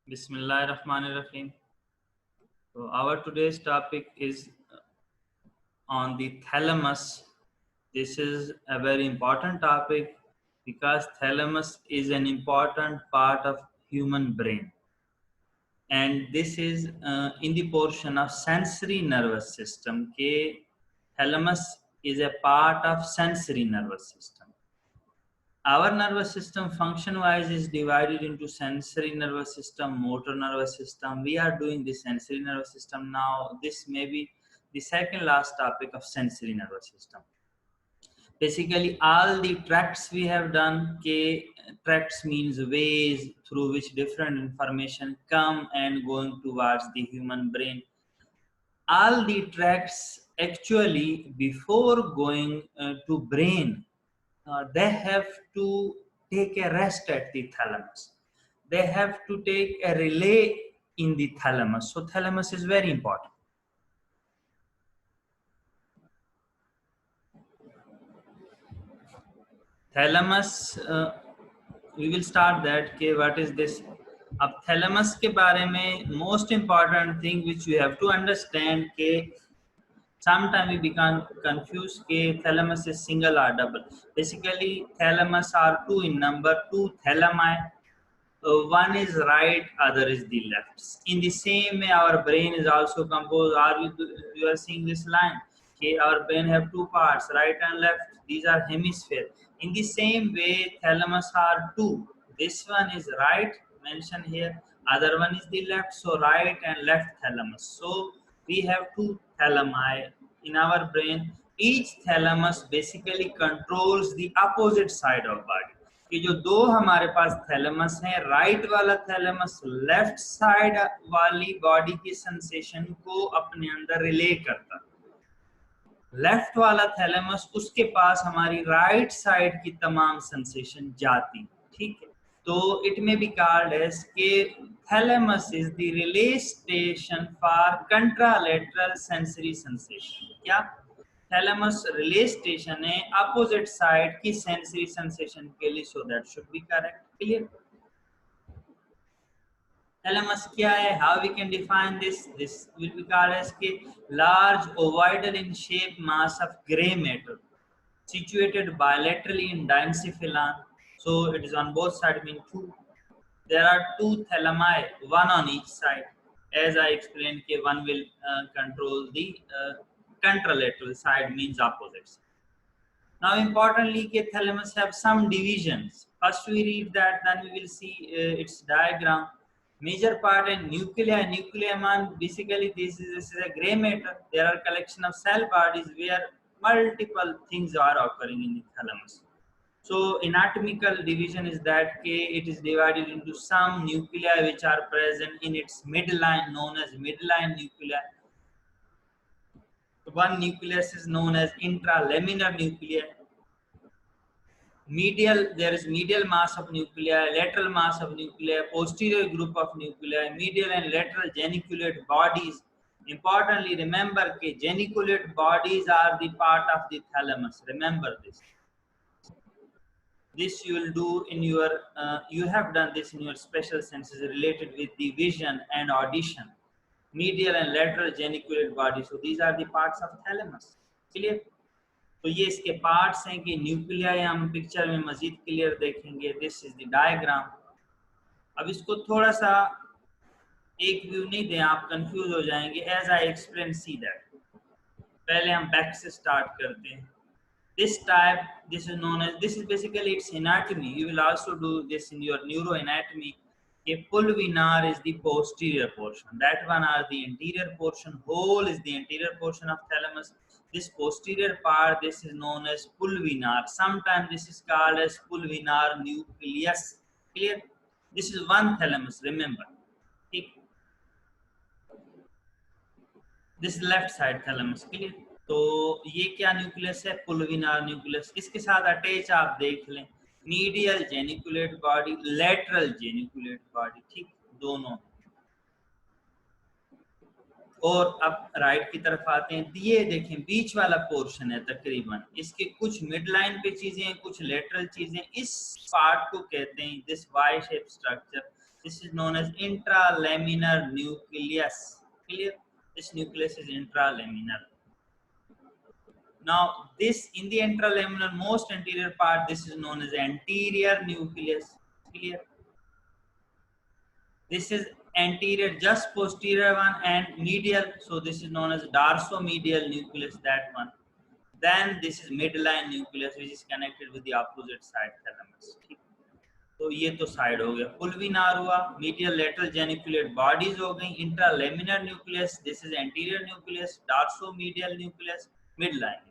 Bismillahirrahmanirrahim. So our today's topic is on the thalamus. This is a very important topic because thalamus is an important part of human brain, and this is in the portion of sensory nervous system. Thalamus is a part of sensory nervous system. Our nervous system function wise is divided into sensory nervous system, motor nervous system. We are doing the sensory nervous system now. This may be the second last topic of sensory nervous system. Basically all the tracts we have done. Tracts means ways through which different information come and going towards the human brain. All the tracts actually before going to brain, they have to take a rest at the thalamus. They have to take a relay in the thalamus. So thalamus is very important. Thalamus, we will start that. What is this? अब thalamus के बारे में most important thing which you have to understand के sometimes we become confused ke thalamus is single or double. Basically thalamus are two in number, two thalami. One is right, other is the left. In the same way our brain is also composed. You are seeing this line, okay, our brain have two parts, right and left. These are hemisphere. In the same way thalamus are two. This one is right, mentioned here, other one is the left. So right and left thalamus. So we have two thalami in our brain. Each thalamus basically controls the opposite side of body. कि जो दो हमारे पास thalamus है, right वाला thalamus left side वाली body की sensation को अपने अंदर रिले करता है, लेफ्ट वाला थैलेमस उसके पास हमारी राइट साइड की तमाम सेंसेशन जाती, ठीक है. तो it may be called as के thalamus is the relay station for contralateral sensory sensation. क्या थैलेमस रिले स्टेशन है अपोजिट साइड की सेंसरी सेंसेशन के लिए. So that should be correct. Clear? Thalamus क्या है? How we can define this? This will be called as के large ovoidal in shape mass of gray matter situated bilaterally in diencephalon. So it is on both sides, mean two. There are two thalami, one on each side. As I explained, के one will control the contralateral side, means opposites. Now importantly, के thalamus have some divisions. First we read that, then we will see its diagram. Major part and nuclei. Nuclei man, basically this is a gray matter. There are collection of cell bodies where multiple things are occurring in the thalamus. So anatomical division is that it is divided into some nuclei which are present in its midline, known as midline nuclei. One nucleus is known as intralaminar nuclei. Medial, there is medial mass of nuclei, lateral mass of nuclei, posterior group of nuclei, medial and lateral geniculate bodies. Importantly, remember that geniculate bodies are the part of the thalamus. Remember this. This you will do in your, you have done this in your special senses related with the vision and audition. Medial and lateral geniculate bodies. So these are the parts of thalamus. Clear? तो ये इसके parts हैं कि न्यूक्लिया हम picture में मजीद clear देखेंगे. This is the diagram. अब इसको थोड़ा सा एक व्यू नहीं दें, आप कंफ्यूज हो जाएंगे. As I explain, see that. पहले हम बैक से स्टार्ट करते हैं. This type, this is known as, this is basically its anatomy. You will also do this in your neuroanatomy. A pulvinar is the posterior portion. That one are the anterior portion. Whole is the anterior portion of thalamus. This posterior part, this is known as pulvinar. Sometimes this is called as pulvinar nucleus. Clear? This is one thalamus, remember. This left side thalamus. Clear? तो ये क्या nucleus है? पुल्विनार nucleus. इसके साथ attach आप देख लें medial geniculate body, lateral geniculate body. ठीक, दोनों. और अब राइट की तरफ आते हैं, ये देखें बीच वाला पोर्शन है तकरीबन, इसके कुछ मिड लाइन पे चीजें हैं, कुछ लेटरल चीजें, इस पार्ट को कहते हैं this Y shape structure, this is known as intralaminar nucleus. Clear? This nucleus is intralaminar. Now this in the intralaminar most anterior part, this is known as anterior nucleus. Clear? This is anterior, just posterior one, and medial, so this is known as dorsomedial nucleus, that one. Then this is midline nucleus which is connected with the opposite side thalamus. ठीक, तो ये तो side हो गया. पुल्विनार हुआ, medial lateral geniculate bodies हो गई, intralaminar nucleus, this is anterior nucleus, dorsomedial nucleus, midline nucleus.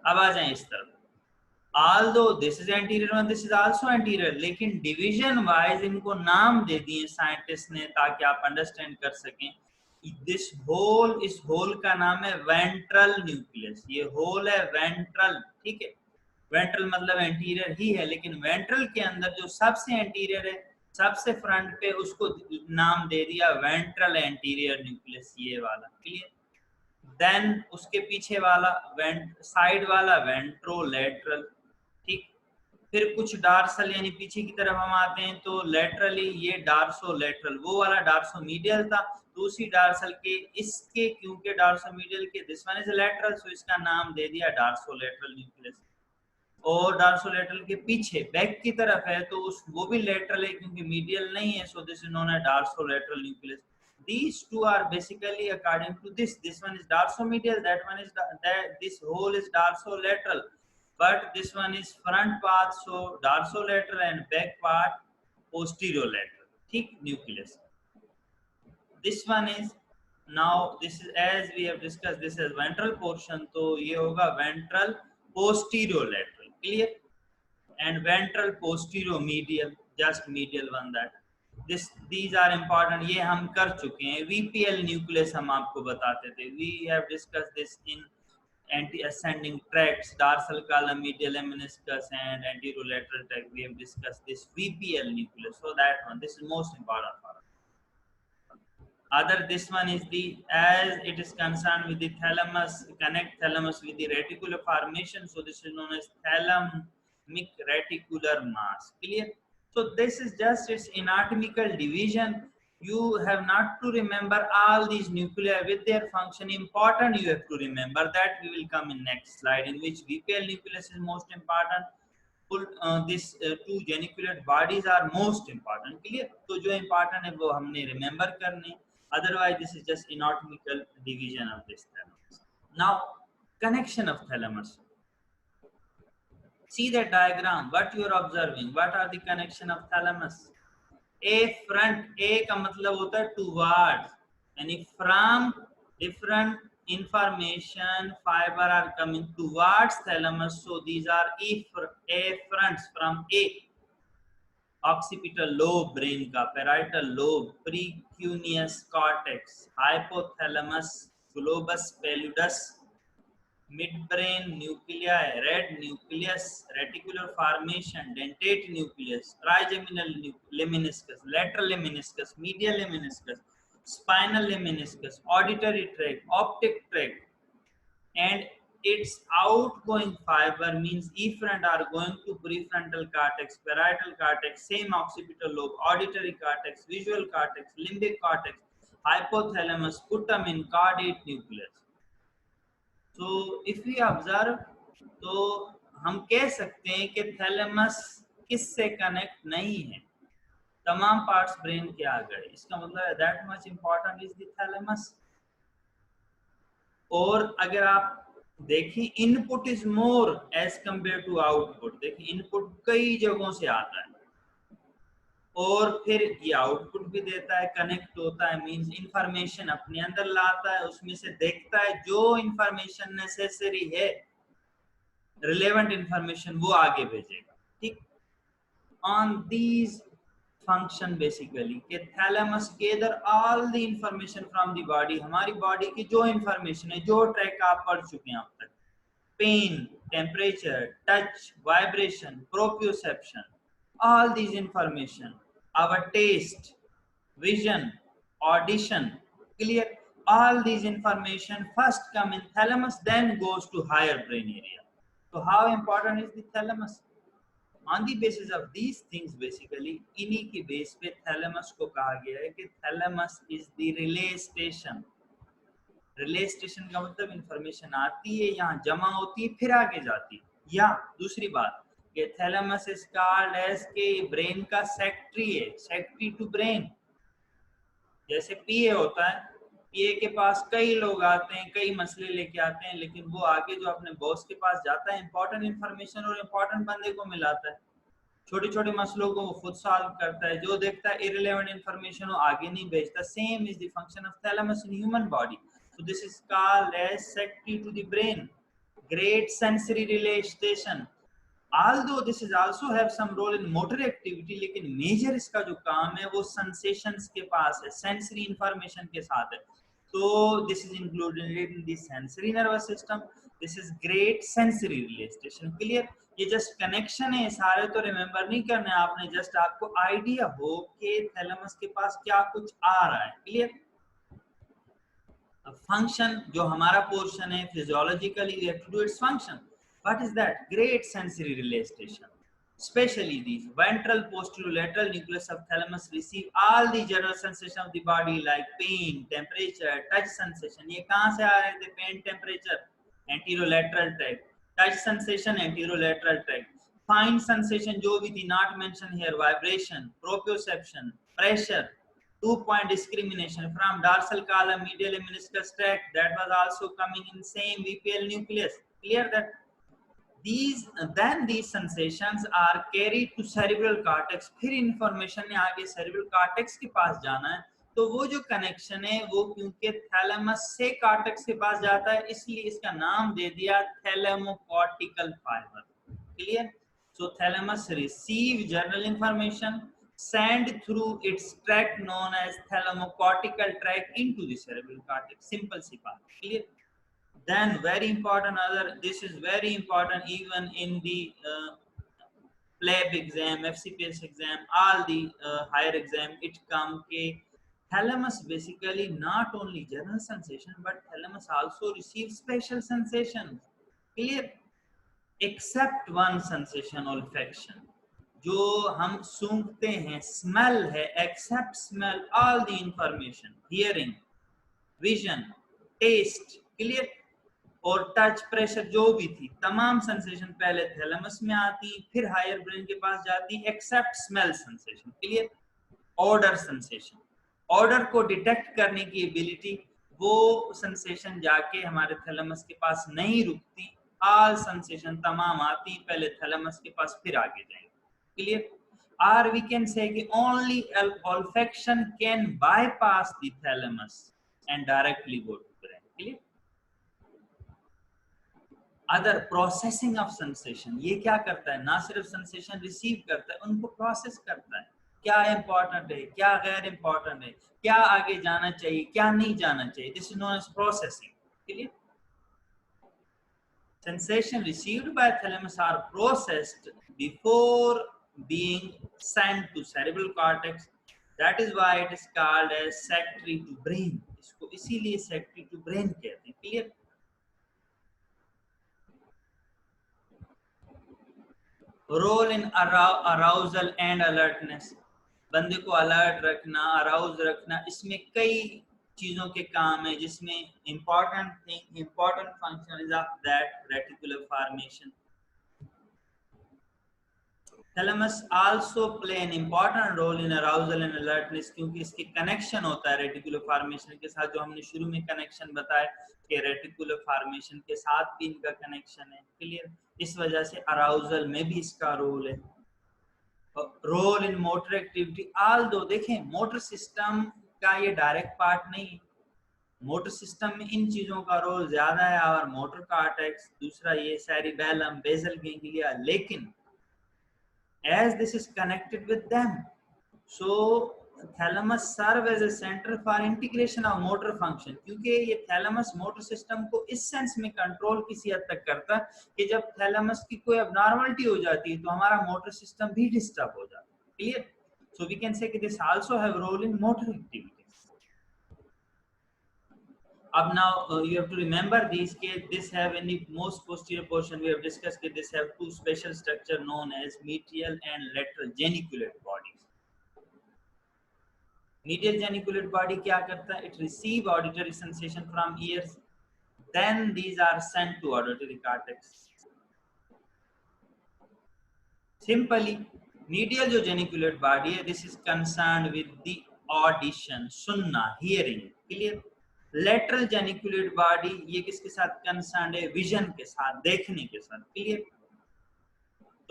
अब आ जाएं इस तरफ. Although this is anterior and this is also anterior, लेकिन डिवीजन वाइज इनको नाम दे दिए साइंटिस्ट ने ताकि आप अंडरस्टैंड कर सकें. दिस होल, इस होल का नाम है वेंट्रल न्यूक्लियस. ये होल है वेंट्रल. ठीक है, वेंट्रल मतलब एंटीरियर ही है, लेकिन वेंट्रल के अंदर जो सबसे एंटीरियर है, सबसे फ्रंट पे, उसको नाम दे दिया वेंट्रल एंटीरियर न्यूक्लियस, ये वाला. क्लियर? देन उसके पीछे वाला साइड वाला वेंट्रोलेटरल. ठीक, फिर कुछ डार्सल यानी पीछे की तरफ हम आते हैं तो लेटरली ये डार्सोलेटरल, वो वाला डार्सोमीडियल था. दूसरी डार्सल के इसके, क्योंकि डार्सोमीडियल के दिस वन इज लेटरल, सो इसका नाम दे दिया डार्सोलेटरल न्यूक्लियस. और डार्सोलेटरल के पीछे बैक की तरफ है तो उस वो भी लेटरल है क्योंकि मीडियल नहीं है, so this is known as dorsolateral nucleus. These two are basically according to this. This one is dorsomedial, that one is this whole is dorsolateral, but this one is front part, so dorsolateral, and back part posterolateral. ठीक, nucleus. This one is, now this is as we have discussed, this is ventral portion, तो ये होगा ventral posterolateral. Clear? And ventral posteromedial, just medial one, that these are important. ये हम कर चुके हैं. VPL nucleus हम आपको बताते थे. We have discussed this in anti-ascending tracts, dorsal column, medial lemniscus, and anterolateral tract. We have discussed this VPL nucleus. So that one, this is most important for us. Other, this one is the, as it is concerned with the thalamus, connect thalamus with the reticular formation. So this is known as thalamic reticular mass. Clear? So this is just its anatomical division. You have not to remember all these nuclei with their function. Important, you have to remember that. We will come in next slide, in which VPL nucleus is most important. This two geniculate bodies are most important. Clear? तो जो important है वो हमने remember करने. Otherwise, this is just anatomical division of this thalamus. Now, connection of thalamus. See the diagram. What you are observing? What are the connection of thalamus? A front, A का मतलब होता है towards, यानी from different information fiber are coming towards thalamus. So these are A fronts from A. Occipital lobe brain का, parietal lobe, precuneus cortex, hypothalamus, globus pallidus, midbrain nuclei, red nucleus, reticular formation, dentate nucleus, trigeminal lemniscus, lateral lemniscus, medial lemniscus, spinal lemniscus, auditory tract, optic tract, and its outgoing fiber means efferent are going to prefrontal cortex, parietal cortex, same occipital lobe, auditory cortex, visual cortex, limbic cortex, hypothalamus, putamen, caudate nucleus. So if we observe, तो हम कह सकते हैं कि thalamus किससे connect नहीं है, तमाम पार्ट्स ब्रेन के आ गए. इसका मतलब है that much important is the thalamus. और अगर आप देखिए, input is more as compare to output. देखिए, इनपुट कई जगहों से आता है और फिर ये आउटपुट भी देता है, कनेक्ट होता है, मींस इंफॉर्मेशन अपने अंदर लाता है, उसमें से देखता है जो इंफॉर्मेशन नेसेसरी है, रिलेवेंट इंफॉर्मेशन, वो आगे भेजेगा. ठीक, ऑन दीज फंक्शन बेसिकली के thalamus gather all the information from the body. हमारी बॉडी की जो इंफॉर्मेशन है, जो ट्रैक आप पढ़ चुके हैं अब तक, pain, temperature, touch, vibration, proprioception, all these information, our taste, vision, audition, clear, all these information first come in thalamus, then goes to higher brain area. So how important is the thalamus? On the basis of these things, basically इन्हीं की base पे thalamus को कहा गया है कि thalamus is the relay station. Relay station का मतलब इंफॉर्मेशन आती है, यहाँ जमा होती है, फिर आगे जाती है. या दूसरी बात कि थैलेमस इज कॉल्ड एज के ब्रेन का सेक्रेटरी है, सेक्रेटरी टू ब्रेन. जैसे पीए होता है, पीए के पास कई लोग आते हैं, कई मसले लेके आते हैं, लेकिन वो आगे जो अपने बॉस के पास जाता है, इंपॉर्टेंट इंफॉर्मेशन और इंपॉर्टेंट बंदे को मिलाता है. छोटे छोटे मसलों को वो खुद सॉल्व करता है, जो देखता है इररिलेवेंट इंफॉर्मेशन वो आगे नहीं भेजता. Same is the function of thalamus in human body. So this is called as secretary to the brain, great sensory relay station. Although this is also have some role in motor activity, लेकिन major इसका जो काम है वो sensations के पास है, sensory information के साथ है. So this is included in the sensory nervous system. This is great sensory relay station. Clear? ये just connection है, सारे तो remember नहीं करने आपने, just आपको idea हो कि थैलेमस के पास क्या कुछ आ रहा है. Clear? फंक्शन जो हमारा पोर्शन है physiologically, we have to do its function. What is that? Great sensory relay station. Especially these ventral posterolateral nucleus of thalamus receive all the general sensation of the body like pain, temperature, touch sensation. ये कहाँ से आ रहे थे? pain, temperature, anterolateral tract, touch sensation, anterolateral tract, fine sensation जो भी थी not mentioned here, vibration, proprioception, pressure, 2-point discrimination from dorsal column, medial meniscus tract, that was also coming in same VPL nucleus. Clear that? These sensations are carried to cerebral cortex. फिर information ने आगे cerebral cortex के पास जाना है, तो वो जो connection है वो क्योंकि thalamus से cortex के पास जाता है, इसलिए इसका नाम दे दिया thalamocortical fiber. Clear? So thalamus receive general information, send through its tract known as thalamocortical tract into the cerebral cortex. Simple सी बात. Clear? Then very important this is very important even in the PLAB exam, FCPS exam, all the higher exam, it come ke thalamus basically not only general sensation, but thalamus also receives special sensations. Clear? Except one sensation, olfaction. जो हम सूंघते हैं, smell है, except smell all the information, hearing, vision, taste. Clear? और touch, pressure जो भी थी, तमाम sensation पहले थैलेमस में आती, फिर हायर ब्रेन के पास जाती, except smell sensation. Clear? Odour sensation, odour को डिटेक्ट करने की एबिलिटी, वो सेंसेशन जाके हमारे थैलेमस के पास नहीं रुकती. ऑल सेंसेशन तमाम आती पहले थैलेमस के पास, फिर आगे जाएंगे. Clear? Or we can say कि only olfaction can bypass the thalamus and directly go to brain. Clear? Other processing of sensation, ये क्या करता है? ना सिर्फ sensation receive करता है, उनको process करता है. क्या important है, क्या गैर important है, क्या आगे जाना चाहिए, क्या नहीं जाना चाहिए. This is known as processing. Clear? Sensation received by thalamus are processed before being sent to cerebral cortex. That is why it is called as secretary to brain. इसको इसीलिए secretary to brain कहते हैं. Clear? Role in arousal and alertness. बंदे को alert रखना, arouse रखना, इसमें कई चीजों के काम है, जिसमें important function is of that reticular formation. Thalamus also play an important role in arousal and alertness, क्योंकि इसके कनेक्शन होता है रेटिकुलर फॉर्मेशन के साथ, जो हमने शुरू में कनेक्शन बताया कि रेटिकुलर फॉर्मेशन के साथ भी इनका कनेक्शन है. क्लियर? इस वजह से अराउजल में भी इसका रोल है. Role in motor activity, although देखें मोटर सिस्टम का ये डायरेक्ट पार्ट नहीं, मोटर सिस्टम में इन चीजों का रोल ज्यादा है, और मोटर कॉर्टेक्स, दूसरा ये सेरिबेलम, बेसल गैंग्लिया, लेकिन as this is connected with them, so thalamus serve as a center for integration of motor function. क्योंकि ये thalamus motor system को इस सेंस में कंट्रोल किसी हद तक करता है कि जब thalamus की कोई abnormality हो जाती है तो हमारा motor system भी डिस्टर्ब हो जाता है. Clear? So we can say कि this also have role in motor activities. अब now you have to remember these case this have in the most posterior portion we have discussed that this have two special structure known as medial and lateral geniculate bodies. Medial geniculate body क्या करता है? It receive auditory sensation from ears, then these are sent to auditory cortex. Simply, medial जो geniculate body है, this is concerned with the audition, सुनना, hearing, clear? Lateral geniculate body ये किसके साथ concerned है? Vision के साथ, देखने के साथ, clear?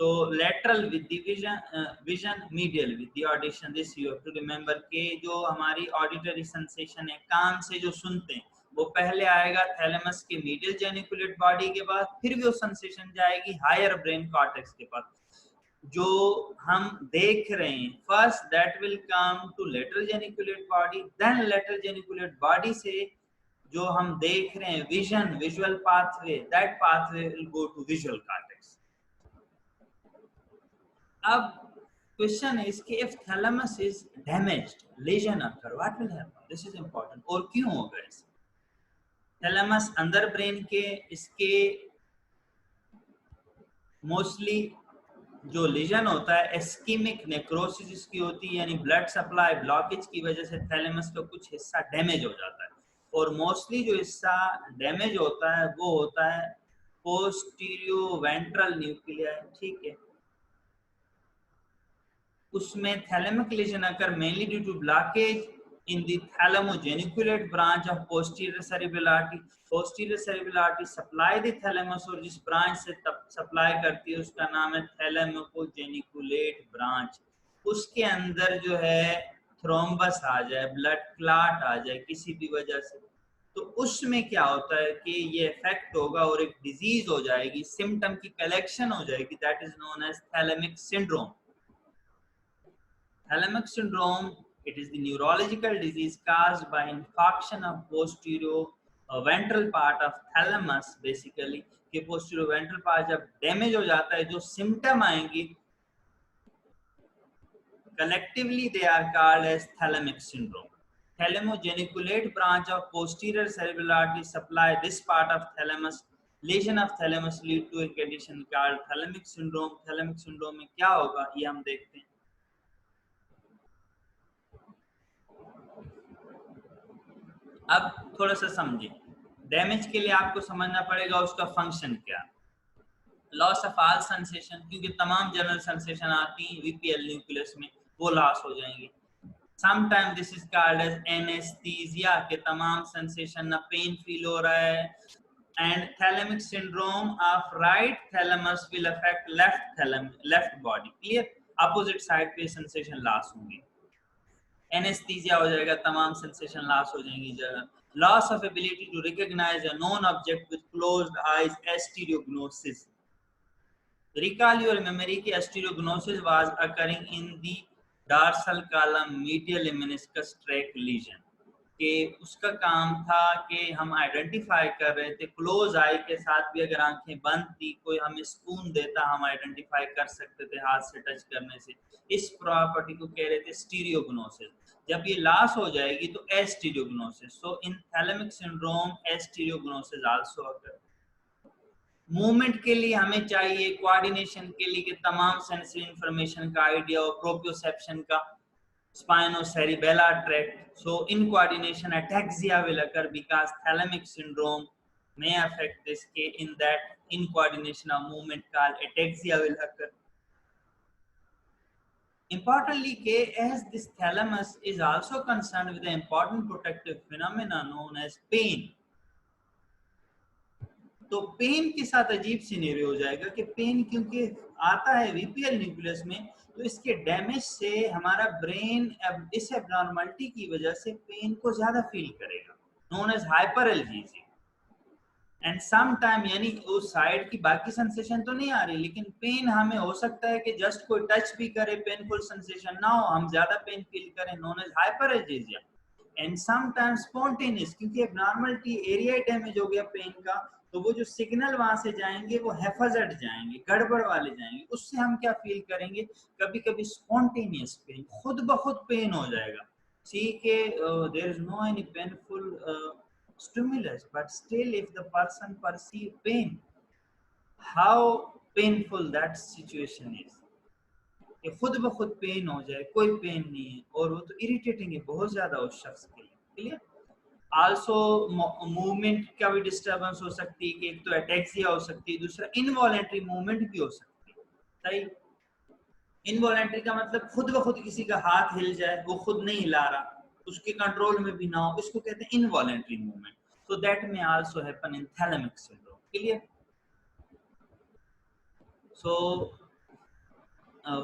तो lateral with the vision, medial with the audition. This you have to remember कि जो हमारी auditory sensation है, कान से जो सुनते हैं, वो पहले आएगा थैलेमस के medial geniculate body के बाद, फिर वो sensation जाएगी higher brain cortex के पास. जो हम देख रहे हैं first that will come to lateral geniculate body, then lateral geniculate body से जो हम देख रहे हैं vision, visual pathway, that pathway will go to visual cortex. अब क्वेश्चन इज कि if thalamus is damaged, lesion occur, what will happen? This is important. और क्यों होगा ऐसा? थैलेमस अंदर ब्रेन के, इसके मोस्टली जो लीजन होता है एस्कीमिक नेक्रोसिस इसकी होती है, यानी ब्लड सप्लाई ब्लॉकेज की वजह से थैलेमस का कुछ हिस्सा डैमेज हो जाता है. और मोस्टली जो हिस्सा डैमेज होता है वो होता है पोस्टीरियो वेंट्रल न्यूक्लियर, ठीक है. उसमें thalamic lesion occur mainly due to blockage in the thalamo-geniculate branch of posterior cerebral artery. Posterior cerebral artery supply the thalamus और जिस ब्रांच से सप्लाई करती है उसका नाम है thalamo-geniculate branch. उसके अंदर जो है थ्रोम्बस आ जाए, ब्लड क्लॉट आ जाए किसी भी वजह से, तो उसमें क्या होता है कि ये इफेक्ट होगा और एक डिजीज हो जाएगी, सिम्टम की कलेक्शन हो जाएगी, that is known as thalamic syndrome. Thalamic syndrome, it is the neurological disease caused by infarction of posterior ventral part of thalamus basically. कि posterior ventral part जब डैमेज हो जाता है, जो सिम्टम आएंगी collectively they are called as thalamic syndrome. Thalamo-geniculate branch of posterior cerebral artery supply this part of thalamus. Lesion of thalamus lead to a condition called thalamic syndrome. Thalamic syndrome में क्या होगा ये हम देखते हैं. अब थोड़ा सा समझिए, डैमेज के लिए आपको समझना पड़ेगा उसका फंक्शन क्या. लॉस ऑफ ऑल सेंसेशन, क्योंकि तमाम जनरल सेंसेशन आती हैं वीपीएल न्यूक्लियस में, वो लॉस हो जाएंगे. Sometime this is called as anaesthesia, के तमाम सेंसेशन, ना पेन फील हो रहा है. And thalamic syndrome of right thalamus will affect left body, clear. Opposite side पे सेंसेशन लॉस होंगे, एनेस्थीसिया हो जाएगा, तमाम सेंसेशन लॉस हो जाएंगी. जगह loss of ability to recognise a known object with closed eyes, astereognosis. Recall your memory कि astereognosis was occurring in the dorsal column medial meniscus track legion, कि उसका काम था कि हम आइडेंटिफाई कर रहे थे क्लोज आई के साथ भी, अगर आंखें बंद थी कोई हमें स्पून देता हम आइडेंटिफाई कर सकते थे हाथ से टच करने से. इस प्रॉपर्टी को कह रहे थे स्टीरियोग्नोसिस. जब ये लॉस हो जाएगी तो एस्टीरियोग्नोसिस. सो इन थैलेमिक सिंड्रोम एस्टीरियोग्नोसिस आल्सो अकर. मूवमेंट के लिए हमें चाहिए, कोऑर्डिनेशन के लिए कि तमाम सेंसरी इंफॉर्मेशन का आइडिया और प्रोप्रियोसेप्शन का, spinocerebellar tract. So in coordination ataxia will occur because thalamic syndrome may affect this case. In that in coordination of movement called ataxia will occur. Importantly, as this thalamus is also concerned with the important protective phenomena known as pain. तो pen के साथ अजीब scenario हो जाएगा कि pen क्योंकि आता है वीपीएल न्यूक्लियस में, तो इसके डैमेज से हमारा ब्रेन इस एब्नॉर्मलिटी की वजह से पेन को ज्यादा फील करेगा, known as hyperalgesia. And some time, यानी उस साइड की बाकी सेंसेशन तो नहीं आ रही, लेकिन पेन हमें हो सकता है कि जस्ट कोई टच भी करे, पेनफुल सेंसेशन ना हो, हम ज्यादा पेन फील करें, known as hyperalgesia. And some time spontaneous, क्योंकि एब्नॉर्मलिटी एरिया डैमेज हो गया पेन का, तो वो जो सिग्नल वहां से जाएंगे वो हेफाजत जाएंगे, गड़बड़ वाले जाएंगे. उससे हम क्या फील करेंगे, कभी कभी स्पॉन्टेनियस पेन, खुद ब खुद पेन हो जाएगा. सी के there is no any painful stimulus, but still if the person perceive pain, how painful that situation is. कि खुद ब खुद पेन हो जाए, कोई पेन नहीं है और वो तो इरिटेटिंग है बहुत ज्यादा उस शख्स के लिए। क्लियर? आल्सो मूवमेंट का भी डिस्टर्बेंस हो सकती है कि एक तो अटैक्सिया हो सकती है, दूसरा इनवॉलेंटरी मूवमेंट भी हो सकती है। सही? इनवॉलेंटरी का मतलब खुद ब खुद किसी का हाथ हिल जाए, वो खुद नहीं हिला रहा, उसके कंट्रोल में भी ना हो, इसको कहते हैं involuntary movement. So that may also happen in thalamic syndrome. Clear? So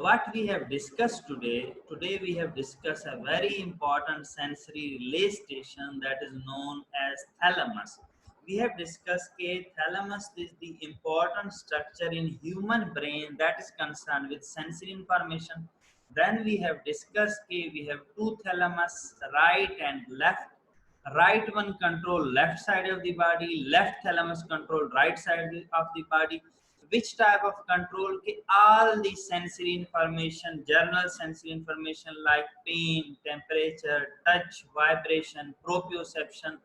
what we have discussed today we have discussed a very important sensory relay station that is known as thalamus. We have discussed that thalamus is the important structure in human brain that is concerned with sensory information. Then we have discussed that we have two thalamus, right and left. Right one control left side of the body, left thalamus control right side of the body. Which type of control? All the sensory information, general sensory information like pain, temperature, touch, vibration, proprioception,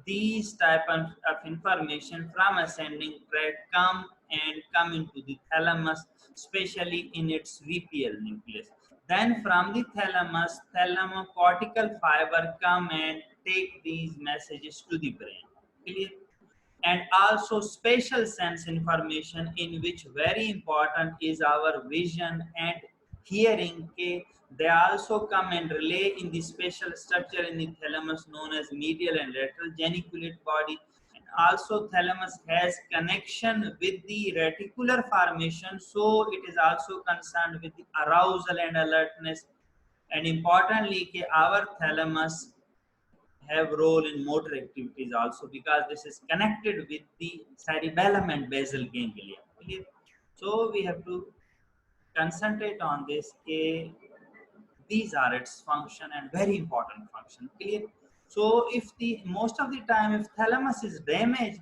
these type of information from ascending tract come into the thalamus, especially in its VPL nucleus. Then from the thalamus, thalamocortical fiber come and take these messages to the brain. Clear? And also spatial sense information, in which very important is our vision and hearing. They also come and relay in the spatial structure in the thalamus known as medial and lateral geniculate body. And also thalamus has connection with the reticular formation, so it is also concerned with the arousal and alertness. And importantly, our thalamus have role in motor activities also, because this is connected with the cerebellum and basal ganglia. Clear? So we have to concentrate on this. These are its function and very important function. Clear? So if the most of the time if thalamus is damaged,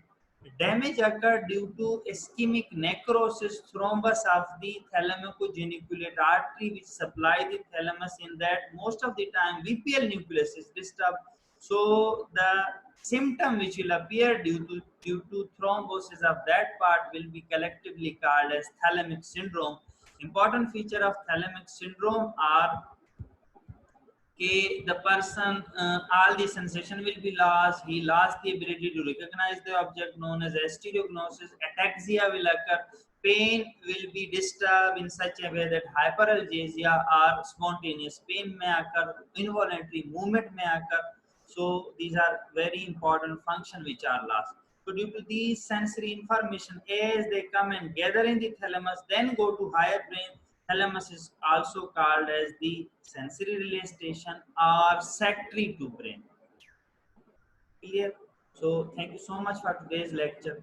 damage occur due to ischemic necrosis, thrombus of the thalamogeniculate artery which supply the thalamus. In that most of the time VPL nucleus is disturbed. So the symptom which will appear due to thrombosis of that part will be collectively called as thalamic syndrome. Important feature of thalamic syndrome are the person, all the sensation will be lost, he lost the ability to recognize the object known as stereognosis, ataxia will occur, pain will be disturbed in such a way that hyperalgesia or spontaneous pain may occur, involuntary movement may occur. So these are very important functions which are lost. So due to these sensory information, as they come and gather in the thalamus, then go to higher brain. Thalamus is also called as the sensory relay station or secretary to brain. Clear? So thank you so much for today's lecture.